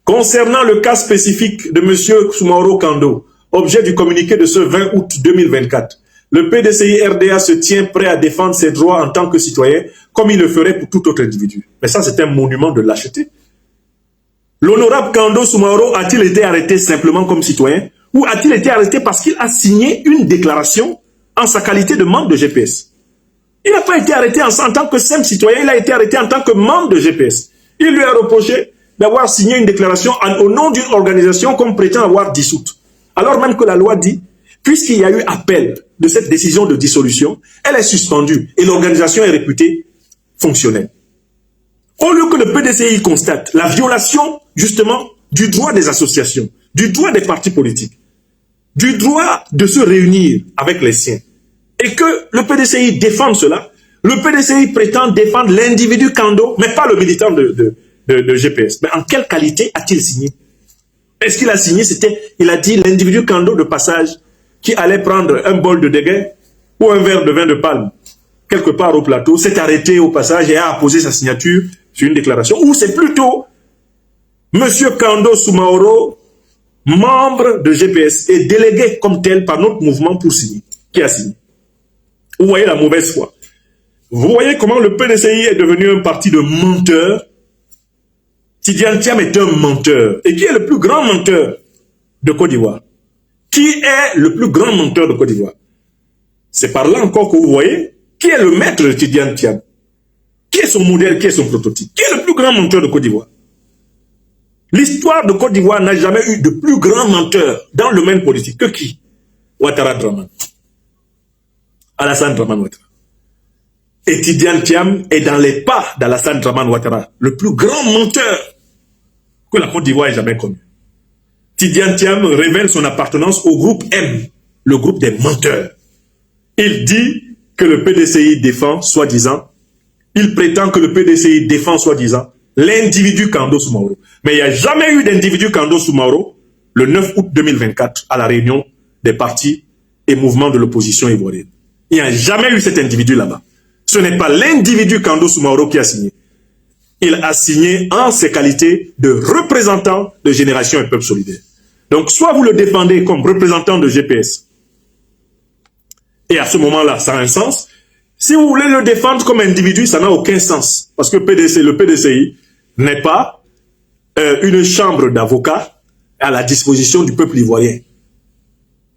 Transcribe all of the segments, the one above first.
Concernant le cas spécifique de M. Soumaoro Kando, objet du communiqué de ce 20 août 2024, le PDCI RDA se tient prêt à défendre ses droits en tant que citoyen, comme il le ferait pour tout autre individu. Mais ça, c'est un monument de lâcheté. L'honorable Kando Soumaoro a-t-il été arrêté simplement comme citoyen, ou a-t-il été arrêté parce qu'il a signé une déclaration en sa qualité de membre de GPS? Il n'a pas été arrêté en tant que simple citoyen, il a été arrêté en tant que membre de GPS. Il lui a reproché d'avoir signé une déclaration au nom d'une organisation qu'on prétend avoir dissoute. Alors même que la loi dit, puisqu'il y a eu appel de cette décision de dissolution, elle est suspendue et l'organisation est réputée fonctionnelle. Au lieu que le PDCI constate la violation, justement, du droit des associations, du droit des partis politiques, du droit de se réunir avec les siens, et que le PDCI défende cela, le PDCI prétend défendre l'individu Kando, mais pas le militant de GPS. Mais en quelle qualité a-t-il signé? Est-ce qu'il a signé? Il a dit l'individu Kando de passage qui allait prendre un bol de déguin ou un verre de vin de palme quelque part au plateau, s'est arrêté au passage et a apposé sa signature sur une déclaration, ou c'est plutôt M. Kando Soumaoro, membre de GPS et délégué comme tel par notre mouvement pour signer, qui a signé. Vous voyez la mauvaise foi. Vous voyez comment le PDCI est devenu un parti de menteurs. Tidiane Thiam est un menteur. Et qui est le plus grand menteur de Côte d'Ivoire? Qui est le plus grand menteur de Côte d'Ivoire? C'est par là encore que vous voyez qui est le maître de Tidiane Thiam. Qui est son modèle, qui est son prototype? Qui est le plus grand menteur de Côte d'Ivoire? L'histoire de Côte d'Ivoire n'a jamais eu de plus grand menteur dans le domaine politique que qui? Ouattara Draman. Alassane Draman Ouattara. Et Tidiane Thiam est dans les pas d'Alassane Draman Ouattara, le plus grand menteur que la Côte d'Ivoire ait jamais connu. Tidiane Thiam révèle son appartenance au groupe M, le groupe des menteurs. Il dit que le PDCI défend, soi-disant, il prétend que le PDCI défend, soi-disant, l'individu Kando Soumaoro. Mais il n'y a jamais eu d'individu Kando Soumaoro le 9 août 2024 à la réunion des partis et mouvements de l'opposition ivoirienne. Il n'y a jamais eu cet individu là-bas. Ce n'est pas l'individu Kando Soumaoro qui a signé. Il a signé en ses qualités de représentant de Génération et Peuple Solidaire. Donc, soit vous le défendez comme représentant de GPS, et à ce moment-là, ça a un sens. Si vous voulez le défendre comme individu, ça n'a aucun sens. Parce que le PDCI n'est pas une chambre d'avocats à la disposition du peuple ivoirien.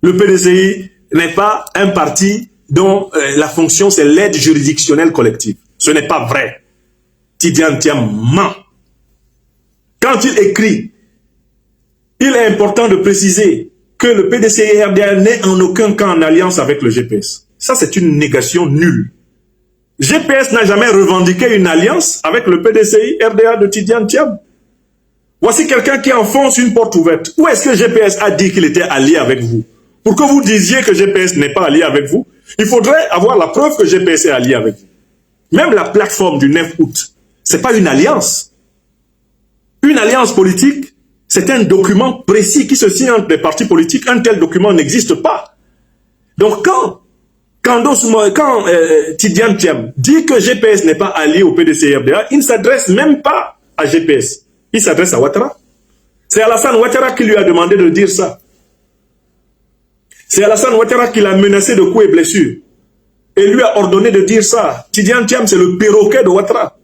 Le PDCI n'est pas un parti dont la fonction, c'est l'aide juridictionnelle collective. Ce n'est pas vrai. Tidiane Thiam ment. Quand il écrit, il est important de préciser que le PDCI RDA n'est en aucun cas en alliance avec le GPS. Ça, c'est une négation nulle. GPS n'a jamais revendiqué une alliance avec le PDCI RDA de Tidiane Thiam. Voici quelqu'un qui enfonce une porte ouverte. Où est-ce que GPS a dit qu'il était allié avec vous? Pour que vous disiez que GPS n'est pas allié avec vous, il faudrait avoir la preuve que GPS est allié avec vous. Même la plateforme du 9 août, ce n'est pas une alliance. Une alliance politique, c'est un document précis qui se signe entre les partis politiques. Un tel document n'existe pas. Donc quand Tidiane Thiam dit que GPS n'est pas allié au PDCI-RDA, il ne s'adresse même pas à GPS. Il s'adresse à Ouattara. C'est Alassane Ouattara qui lui a demandé de dire ça. C'est Alassane Ouattara qui l'a menacé de coups et blessures. Et lui a ordonné de dire ça. Tidiane Thiam, c'est le perroquet de Ouattara.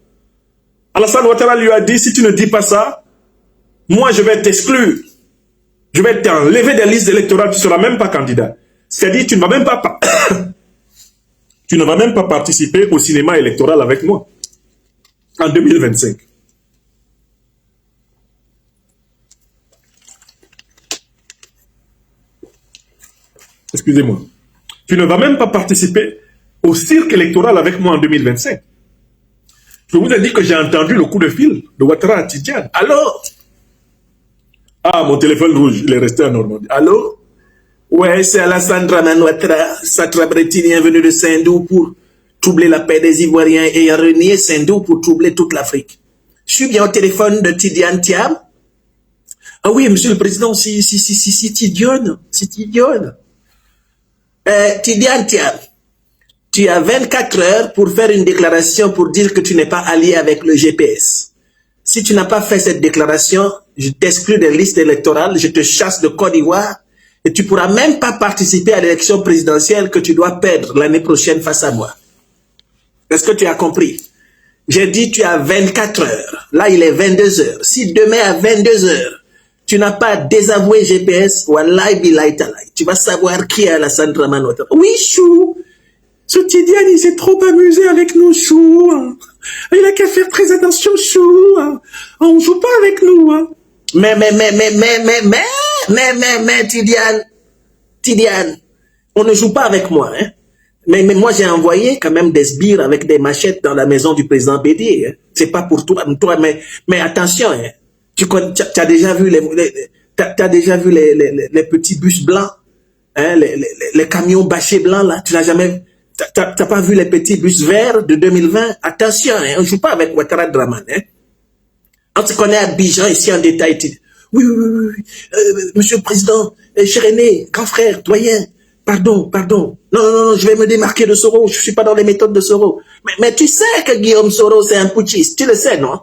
Alassane Ouattara lui a dit, si tu ne dis pas ça, moi je vais t'exclure. Je vais t'enlever des listes électorales, tu ne seras même pas candidat. C'est-à-dire, tu ne vas même pas... tu ne vas même pas participer au cinéma électoral avec moi en 2025. Excusez-moi. Tu ne vas même pas participer au cirque électoral avec moi en 2025. Je vous ai dit que j'ai entendu le coup de fil de Ouattara à Tidiane. Allô? Ah, mon téléphone rouge, il est resté en Normandie. Allô? Ouais, c'est Alassane Draman Ouattara, satrabretinien venu de Saint-Dou pour troubler la paix des Ivoiriens et a renié Saint-Dou pour troubler toute l'Afrique. Je suis bien au téléphone de Tidiane Thiam. Ah oui, monsieur le président, c'est Tidiane. C'est Tidiane. Tidiane Thiam, tu as 24 heures pour faire une déclaration pour dire que tu n'es pas allié avec le GPS. Si tu n'as pas fait cette déclaration, je t'exclus des listes électorales, je te chasse de Côte d'Ivoire et tu ne pourras même pas participer à l'élection présidentielle que tu dois perdre l'année prochaine face à moi. Est-ce que tu as compris? J'ai dit tu as 24 heures. Là, il est 22 heures. Si demain à 22 heures, tu n'as pas désavoué GPS, wallahi billahi talai, tu vas savoir qui est Alassane Dramane Ouattara. Oui, Chou. Ce Tidiane, il s'est trop amusé avec nous, Chou. Il a qu'à faire très attention, Chou. On joue pas avec nous. Mais, Tidiane, on ne joue pas avec moi. Hein. Mais moi, j'ai envoyé quand même des sbires avec des machettes dans la maison du président Bédier. Hein. C'est pas pour toi, mais attention. Hein. Tu as déjà vu t'as déjà vu les petits bus blancs, hein, les camions bâchés blancs là. Tu n'as jamais, t'as pas vu les petits bus verts de 2020. Attention, hein, on joue pas avec Ouattara Dramane. Hein. On se connaît à Abidjan ici en détail. Oui, Monsieur le Président, cher aîné, grand frère, doyen. Pardon. Non, je vais me démarquer de Soro. Je suis pas dans les méthodes de Soro. Mais tu sais que Guillaume Soro, c'est un putschiste. Tu le sais, non?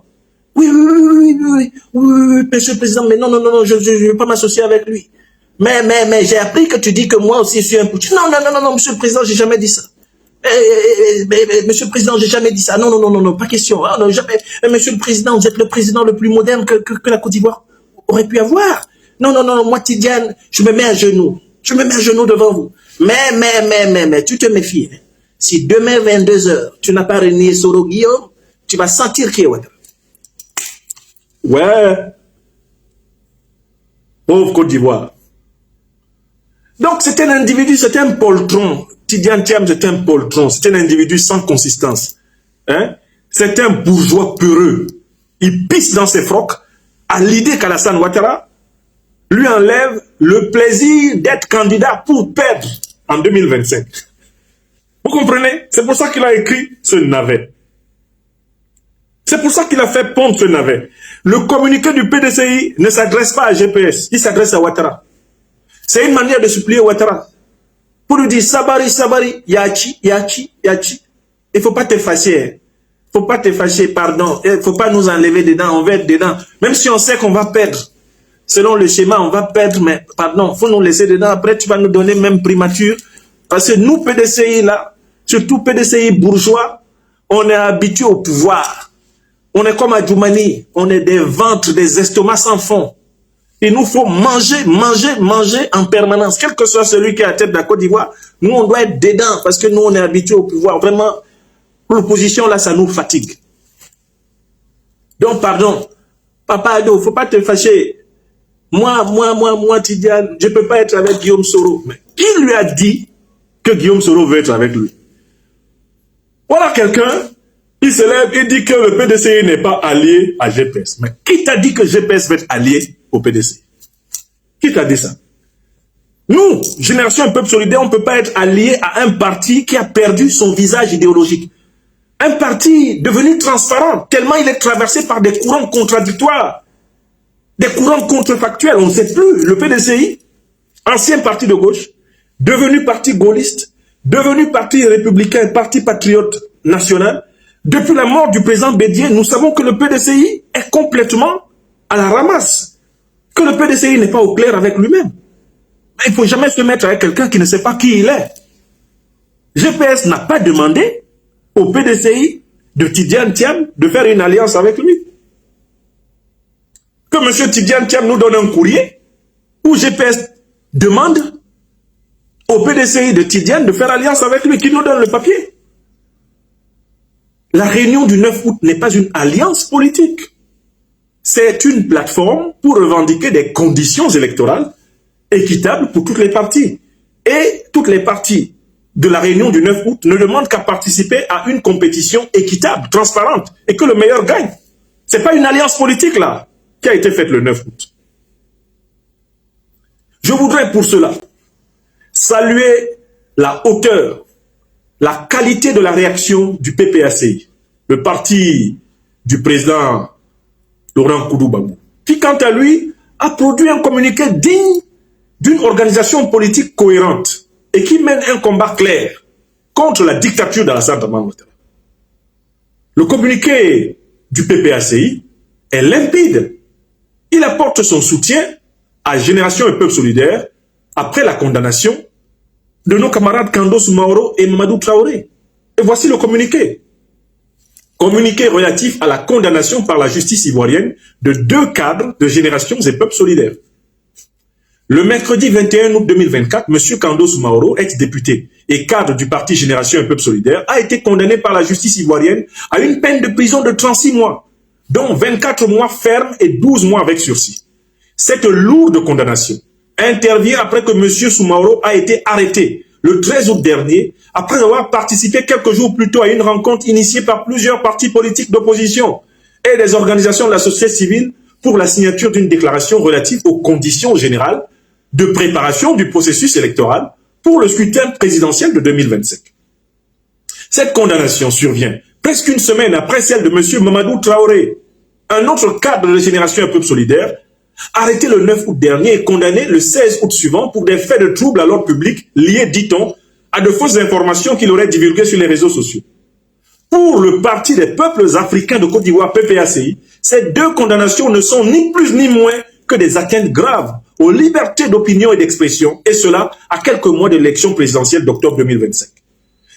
Oui, Monsieur le Président, mais non, je ne veux pas m'associer avec lui. Mais j'ai appris que tu dis que moi aussi je suis un putschiste. Non, Monsieur le Président, j'ai jamais dit ça. Monsieur le Président, j'ai jamais dit ça. Non, pas question. Ah, non, jamais. Monsieur le Président, vous êtes le président le plus moderne que la Côte d'Ivoire aurait pu avoir. Non, moi, Tidiane, je me mets à genoux. Je me mets à genoux devant vous. Mais, tu te méfies. Hein. Si demain, 22 heures, tu n'as pas renié Soro Guillaume, tu vas sentir qui est Ouattara. Ouais. Pauvre Côte d'Ivoire. Donc, c'est un individu, c'est un poltron. Tidiane Thiam, c'est un poltron. C'est un individu sans consistance. Hein? C'est un bourgeois peureux. Il pisse dans ses frocs à l'idée qu'Alassane Ouattara lui enlève le plaisir d'être candidat pour perdre en 2025. Vous comprenez? C'est pour ça qu'il a écrit ce navet. C'est pour ça qu'il a fait pondre ce navet. Le communiqué du PDCI ne s'adresse pas à GPS, il s'adresse à Ouattara. C'est une manière de supplier Ouattara. Pour lui dire, Sabari, Yachi. Il ne faut pas te fâcher. Il ne faut pas te fâcher, pardon. Il ne faut pas nous enlever dedans, on va être dedans. Même si on sait qu'on va perdre. Selon le schéma, on va perdre, mais pardon, il faut nous laisser dedans. Après, tu vas nous donner même primature. Parce que nous, PDCI, là, surtout PDCI bourgeois, on est habitué au pouvoir. On est comme à Djoumani. On est des ventres, des estomacs sans fond. Il nous faut manger en permanence. Quel que soit celui qui est à la tête de la Côte d'Ivoire, nous, on doit être dedans parce que nous, on est habitué au pouvoir. Vraiment, l'opposition, là, ça nous fatigue. Donc, pardon. Papa Ado, il ne faut pas te fâcher. Moi, Tidiane, je ne peux pas être avec Guillaume Soro. Mais qui lui a dit que Guillaume Soro veut être avec lui? Voilà quelqu'un, il se lève et dit que le PDCI n'est pas allié à GPS. Mais qui t'a dit que GPS va être allié au PDCI? Qui t'a dit ça? Nous, Génération Peuple Solidaire, on ne peut pas être allié à un parti qui a perdu son visage idéologique. Un parti devenu transparent, tellement il est traversé par des courants contradictoires. Des courants contrefactuels, on ne sait plus. Le PDCI, ancien parti de gauche, devenu parti gaulliste, devenu parti républicain, parti patriote national. Depuis la mort du président Bédier, nous savons que le PDCI est complètement à la ramasse. Que le PDCI n'est pas au clair avec lui-même. Il ne faut jamais se mettre avec quelqu'un qui ne sait pas qui il est. GPS n'a pas demandé au PDCI de Tidiane Thiam de faire une alliance avec lui. Que M. Tidiane Thiam nous donne un courrier où GPS demande au PDCI de Tidiane de faire alliance avec lui, qui nous donne le papier. La réunion du 9 août n'est pas une alliance politique. C'est une plateforme pour revendiquer des conditions électorales équitables pour toutes les parties. Et toutes les parties de la réunion du 9 août ne demandent qu'à participer à une compétition équitable, transparente, et que le meilleur gagne. Ce n'est pas une alliance politique, là, qui a été faite le 9 août. Je voudrais pour cela saluer la hauteur, la qualité de la réaction du PPACI, le parti du président Laurent Koudou-Babou, qui, quant à lui, a produit un communiqué digne d'une organisation politique cohérente et qui mène un combat clair contre la dictature d'Alassane Dramane Ouattara. Le communiqué du PPACI est limpide. Il apporte son soutien à Génération et Peuple Solidaire après la condamnation de nos camarades Kando Soumaoro et Mamadou Traoré. Et voici le communiqué. Communiqué relatif à la condamnation par la justice ivoirienne de 2 cadres de Générations et Peuples Solidaires. Le mercredi 21 août 2024, M. Kando Soumaoro, ex-député et cadre du parti Génération et Peuple Solidaire, a été condamné par la justice ivoirienne à une peine de prison de 36 mois, dont 24 mois fermes et 12 mois avec sursis. Cette lourde condamnation intervient après que M. Soumaoro a été arrêté le 13 août dernier, après avoir participé quelques jours plus tôt à une rencontre initiée par plusieurs partis politiques d'opposition et des organisations de la société civile pour la signature d'une déclaration relative aux conditions générales de préparation du processus électoral pour le scrutin présidentiel de 2025. Cette condamnation survient presque une semaine après celle de M. Mamadou Traoré, un autre cadre de Génération et Peuple Solidaire, arrêté le 9 août dernier et condamné le 16 août suivant pour des faits de troubles à l'ordre public liés, dit-on, à de fausses informations qu'il aurait divulguées sur les réseaux sociaux. Pour le Parti des peuples africains de Côte d'Ivoire, PPACI, ces 2 condamnations ne sont ni plus ni moins que des atteintes graves aux libertés d'opinion et d'expression, et cela à quelques mois de l'élection présidentielle d'octobre 2025.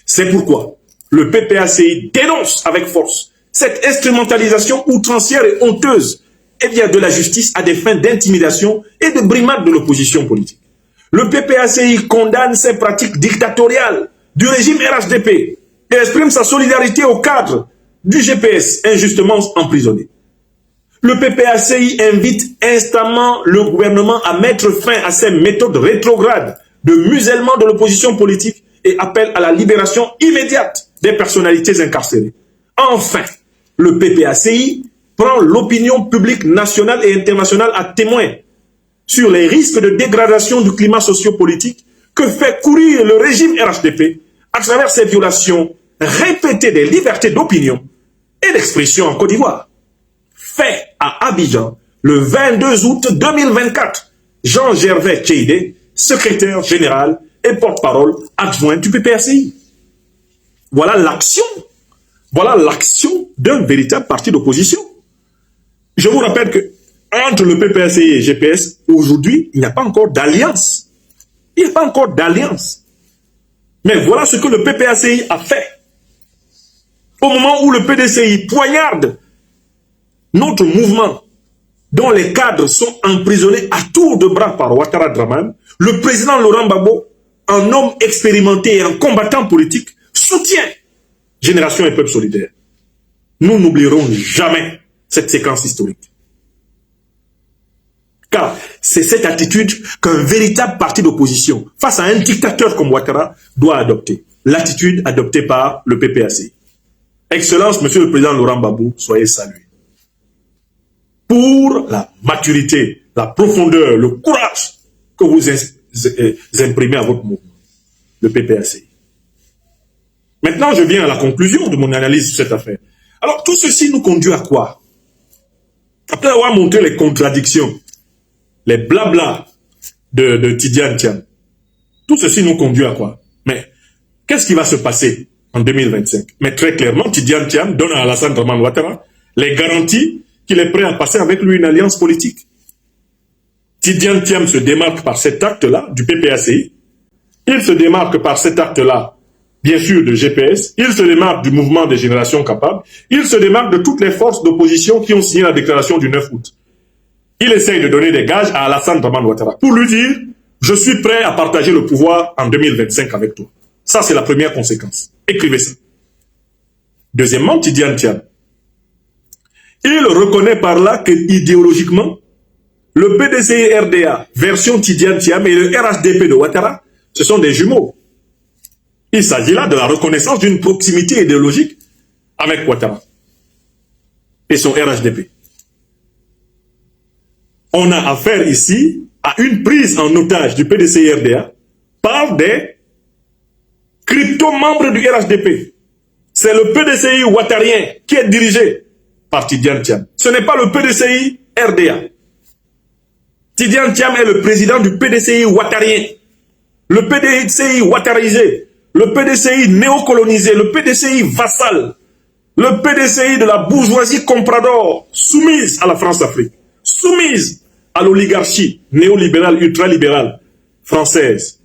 C'est pourquoi le PPACI dénonce avec force cette instrumentalisation outrancière et honteuse de la justice à des fins d'intimidation et de brimade de l'opposition politique. Le PPACI condamne ces pratiques dictatoriales du régime RHDP et exprime sa solidarité au cadre du GPS injustement emprisonné. Le PPACI invite instamment le gouvernement à mettre fin à ces méthodes rétrogrades de musellement de l'opposition politique et appelle à la libération immédiate des personnalités incarcérées. Enfin, le PPACI prend l'opinion publique nationale et internationale à témoin sur les risques de dégradation du climat sociopolitique que fait courir le régime RHDP à travers ses violations répétées des libertés d'opinion et d'expression en Côte d'Ivoire. Fait à Abidjan le 22 août 2024, Jean-Gervais Tcheidé, secrétaire général et porte-parole adjoint du PPACI. Voilà l'action d'un véritable parti d'opposition. Je vous rappelle que entre le PPACI et GPS, aujourd'hui, il n'y a pas encore d'alliance. Il n'y a pas encore d'alliance. Mais voilà ce que le PPACI a fait. Au moment où le PDCI poignarde notre mouvement, dont les cadres sont emprisonnés à tour de bras par Ouattara Draman, le président Laurent Gbagbo, un homme expérimenté et un combattant politique, soutient Génération et Peuple Solidaire. Nous n'oublierons jamais cette séquence historique. Car c'est cette attitude qu'un véritable parti d'opposition, face à un dictateur comme Ouattara, doit adopter. L'attitude adoptée par le PPACI. Excellence, Monsieur le Président Laurent Gbagbo, soyez salué. Pour la maturité, la profondeur, le courage que vous imprimez à votre mouvement, le PPACI. Maintenant, je viens à la conclusion de mon analyse sur cette affaire. Alors, tout ceci nous conduit à quoi? Après avoir montré les contradictions, les blabla de Tidiane Thiam, tout ceci nous conduit à quoi? Mais qu'est-ce qui va se passer en 2025? Mais très clairement, Tidiane Thiam donne à Alassane Draman Ouattara les garanties qu'il est prêt à passer avec lui une alliance politique. Tidiane Thiam se démarque par cet acte-là du PPACI. Il se démarque par cet acte-là, bien sûr, de GPS. Il se démarque du mouvement des générations capables. Il se démarque de toutes les forces d'opposition qui ont signé la déclaration du 9 août. Il essaye de donner des gages à Alassane Draman Ouattara pour lui dire « Je suis prêt à partager le pouvoir en 2025 avec toi ». Ça, c'est la première conséquence. Écrivez ça. Deuxièmement, Tidiane Thiam. Il reconnaît par là que idéologiquement, le PDCI-RDA, version Tidiane Thiam et le RHDP de Ouattara, ce sont des jumeaux. Il s'agit là de la reconnaissance d'une proximité idéologique avec Ouattara et son RHDP. On a affaire ici à une prise en otage du PDCI-RDA par des crypto-membres du RHDP. C'est le PDCI ouattarien qui est dirigé par Tidiane Thiam. Ce n'est pas le PDCI RDA. Tidiane Thiam est le président du PDCI ouattarien. Le PDCI ouattarisé, le PDCI néocolonisé, le PDCI vassal Le PDCI de la bourgeoisie comprador, soumise à la France-Afrique, soumise à l'oligarchie néolibérale, ultralibérale, française,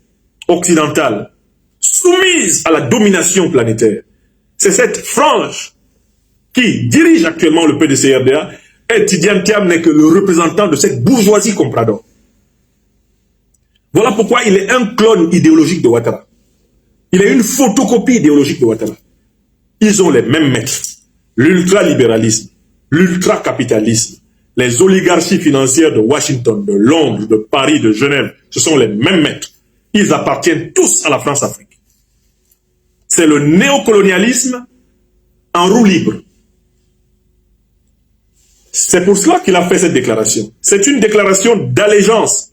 occidentale, soumise à la domination planétaire. C'est cette frange qui dirige actuellement le PDCI-RDA, et Tidiane Thiam n'est que le représentant de cette bourgeoisie comprador. Voilà pourquoi il est un clone idéologique de Ouattara. Il est une photocopie idéologique de Ouattara. Ils ont les mêmes maîtres. L'ultralibéralisme, l'ultracapitalisme, les oligarchies financières de Washington, de Londres, de Paris, de Genève, ce sont les mêmes maîtres. Ils appartiennent tous à la France-Afrique. C'est le néocolonialisme en roue libre. C'est pour cela qu'il a fait cette déclaration. C'est une déclaration d'allégeance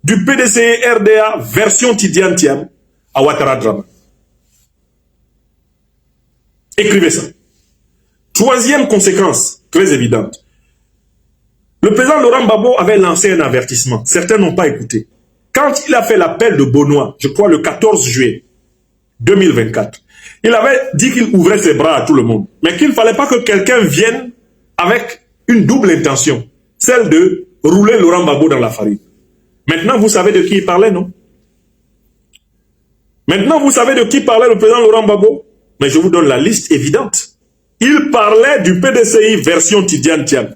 du PDCI-RDA version Tidiane Thiam à Ouattara Drama. Écrivez ça. Troisième conséquence, très évidente. Le président Laurent Gbagbo avait lancé un avertissement. Certains n'ont pas écouté. Quand il a fait l'appel de Benoît, je crois le 14 juillet 2024, il avait dit qu'il ouvrait ses bras à tout le monde. Mais qu'il ne fallait pas que quelqu'un vienne avec une double intention. Celle de rouler Laurent Gbagbo dans la farine. Maintenant, vous savez de qui il parlait, non? Maintenant, vous savez de qui parlait le président Laurent Gbagbo? Mais je vous donne la liste évidente. Il parlait du PDCI version Tidiane Thiam.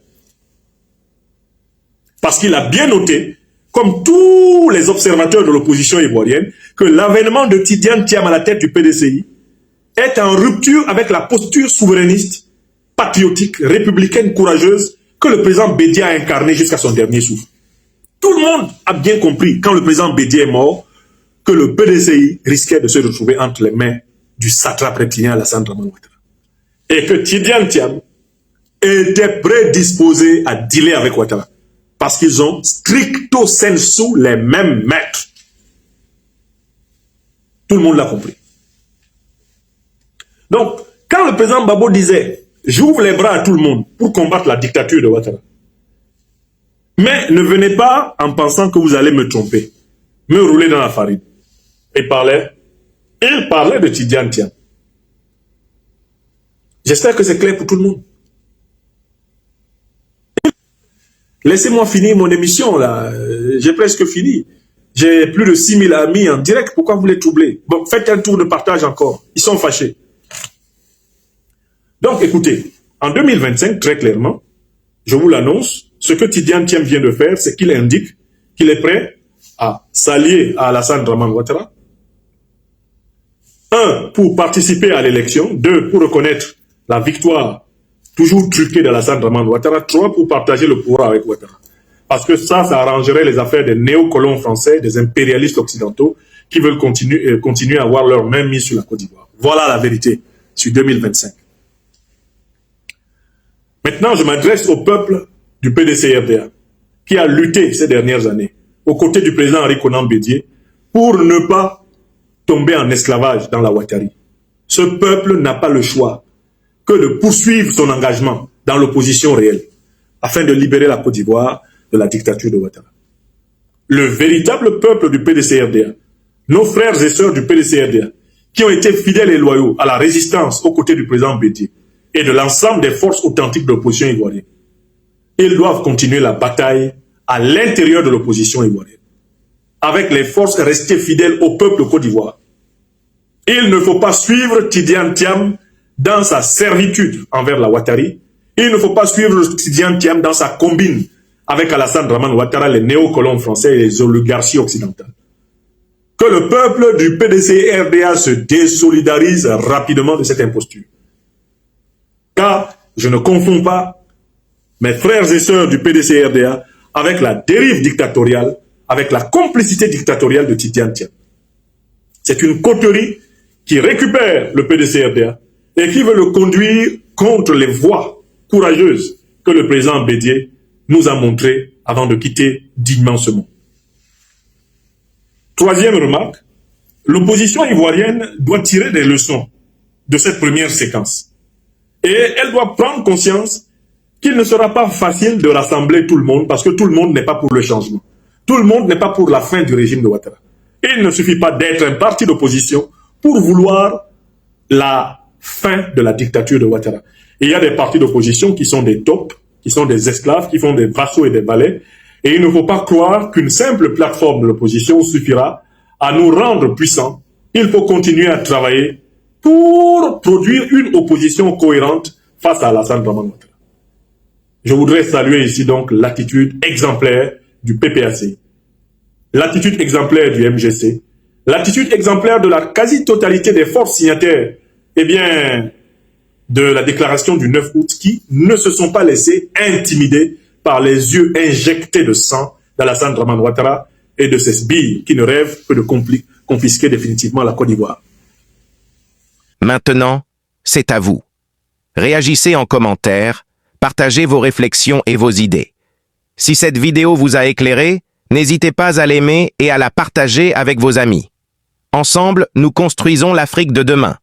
Parce qu'il a bien noté, comme tous les observateurs de l'opposition ivoirienne, que l'avènement de Tidiane Thiam à la tête du PDCI est en rupture avec la posture souverainiste, patriotique, républicaine, courageuse que le président Bédié a incarnée jusqu'à son dernier souffle. Tout le monde a bien compris, quand le président Bédié est mort, que le PDCI risquait de se retrouver entre les mains du satrape reptilien Alassane Dramane Ouattara. Et que Tidiane Thiam était prédisposé à dealer avec Ouattara. Parce qu'ils ont stricto sensu les mêmes maîtres. Tout le monde l'a compris. Donc, quand le président Gbagbo disait « J'ouvre les bras à tout le monde pour combattre la dictature de Ouattara », mais ne venez pas en pensant que vous allez me tromper, me rouler dans la farine. Il parlait de Tidiane Thiam. J'espère que c'est clair pour tout le monde. Laissez-moi finir mon émission, là. J'ai presque fini. J'ai plus de 6000 amis en direct. Pourquoi vous les troublez? Bon, faites un tour de partage encore. Ils sont fâchés. Donc, écoutez, en 2025, très clairement, je vous l'annonce, ce que Tidiane Thiam vient de faire, c'est qu'il indique qu'il est prêt à s'allier à Alassane Dramane Ouattara. 1, pour participer à l'élection. 2, pour reconnaître la victoire toujours truquée d'Alassane Dramane Ouattara. 3, pour partager le pouvoir avec Ouattara. Parce que ça arrangerait les affaires des néocolons français, des impérialistes occidentaux qui veulent continuer à avoir leur main mise sur la Côte d'Ivoire. Voilà la vérité sur 2025. Maintenant, je m'adresse au peuple du PDCI-RDA qui a lutté ces dernières années aux côtés du président Henri Konan Bédié pour ne pas tomber en esclavage dans la Ouattari. Ce peuple n'a pas le choix que de poursuivre son engagement dans l'opposition réelle afin de libérer la Côte d'Ivoire de la dictature de Ouattara. Le véritable peuple du PDCI-RDA, nos frères et sœurs du PDCI-RDA, qui ont été fidèles et loyaux à la résistance aux côtés du président Bédié et de l'ensemble des forces authentiques de l'opposition ivoirienne, ils doivent continuer la bataille à l'intérieur de l'opposition ivoirienne, avec les forces restées fidèles au peuple Côte d'Ivoire. Il ne faut pas suivre Tidiane Thiam dans sa servitude envers la Ouattari. Il ne faut pas suivre Tidiane Thiam dans sa combine avec Alassane Dramane Ouattara, les néocolons français et les oligarchies occidentales. Que le peuple du PDCI-RDA se désolidarise rapidement de cette imposture. Car je ne confonds pas mes frères et sœurs du PDCI-RDA avec la dérive dictatoriale, avec la complicité dictatoriale de Tidiane Thiam. C'est une coterie qui récupère le PDCI-RDA et qui veut le conduire contre les voies courageuses que le président Bédié nous a montrées avant de quitter dignement ce monde. Troisième remarque, l'opposition ivoirienne doit tirer des leçons de cette première séquence. Et elle doit prendre conscience qu'il ne sera pas facile de rassembler tout le monde parce que tout le monde n'est pas pour le changement. Tout le monde n'est pas pour la fin du régime de Ouattara. Il ne suffit pas d'être un parti d'opposition pour vouloir la fin de la dictature de Ouattara. Et il y a des partis d'opposition qui sont des taupes, qui sont des esclaves, qui font des vassaux et des valets. Et il ne faut pas croire qu'une simple plateforme de l'opposition suffira à nous rendre puissants. Il faut continuer à travailler pour produire une opposition cohérente face à Alassane Draman Ouattara. Je voudrais saluer ici donc l'attitude exemplaire du PPAC, l'attitude exemplaire du MGC, l'attitude exemplaire de la quasi-totalité des forces signataires, eh bien, de la déclaration du 9 août qui ne se sont pas laissés intimider par les yeux injectés de sang d'Alassane Draman Ouattara et de ses sbires qui ne rêvent que de confisquer définitivement la Côte d'Ivoire. Maintenant, c'est à vous. Réagissez en commentaire, partagez vos réflexions et vos idées. Si cette vidéo vous a éclairé, n'hésitez pas à l'aimer et à la partager avec vos amis. Ensemble, nous construisons l'Afrique de demain.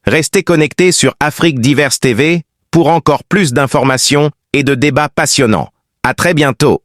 Restez connectés sur Afrique Diverse TV pour encore plus d'informations et de débats passionnants. À très bientôt.